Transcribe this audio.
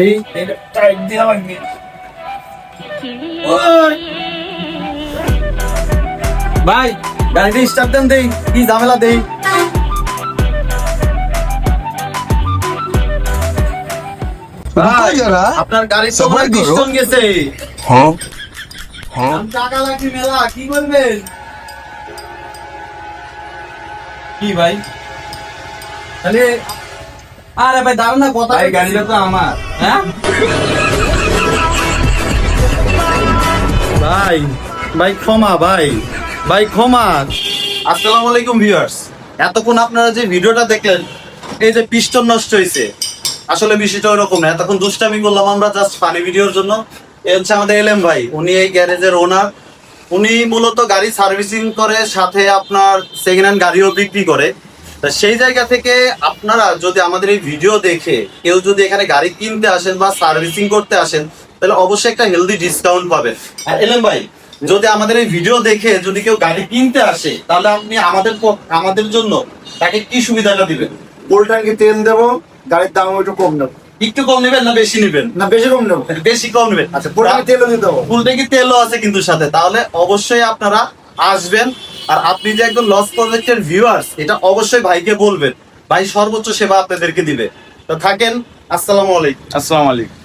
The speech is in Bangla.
এই এটা টাইট দিয়া লাগবে। ওই ভাই গাড়িটা স্টার্ট দেন দেই, কি ঝামেলা দেই। ভাই আপনার গাড়ি তো মনে হয় পিস্টন গেছে। হ্যাঁ টাকা লাগবে মেলা, কি করবেন? কি ভাই তাহলে? আরে ভাই দাঁড়ান না, কথা ভাই গাড়িটা তো আমার। হ্যাঁ ভাই, ভাই ক্ষমা ভাই, ভাই ক্ষমা। আসসালামু আলাইকুম ভিউয়ার্স, এতক্ষণ আপনারা যে ভিডিওটা দেখলেন, এই যে পিস্টন নষ্ট হয়েছে, আসলে বিষয়টা ওরকম না। এতক্ষণ দুষ্টামি করলাম আমরা জাস্ট ফানি ভিডিওর জন্য। এ হচ্ছে আমাদের এলএম ভাই, উনি এই গ্যারেজের ওনার। উনি মূলত গাড়ি সার্ভিসিং করে, সাথে আপনার সেকেন্ড হ্যান্ড গাড়িও বিক্রি করে। তা সেই জায়গা থেকে আপনারা যদি আমাদের এই ভিডিও দেখে কেউ যদি এখানে গাড়ি কিনতে আসেন বা সার্ভিসিং করতে আসেন, তাহলে অবশ্যই একটা হেলদি ডিসকাউন্ট পাবেন। আর এলএম ভাই, যদি আমাদের এই ভিডিও দেখে যদি কেউ গাড়ি কিনতে আসে, তাহলে আপনি আমাদের জন্য তাকে কি সুবিধাটা দিবেন? ফুল ট্যাঙ্কি তেল দেবো, গাড়ির দাম একটু কম নেবো। একটু কম নেবেন না বেশি নেবেন? না বেশি কম নেবো। বেশি কম নেবেন। আচ্ছা ফুল ট্যাঙ্কি তেলও দিতে হবে। ফুল ট্যাঙ্কি তেলও আছে কিন্তু সাথে। তাহলে অবশ্যই আপনারা আসবেন। আর আপনি যে একদম লস প্রজেক্টের ভিউয়ার্স, এটা অবশ্যই ভাইকে বলবেন, ভাই সর্বোচ্চ সেবা আপনাদেরকে দিবে। তো থাকেন। আসসালামু আলাইকুম। আসসালামু আলাইকুম।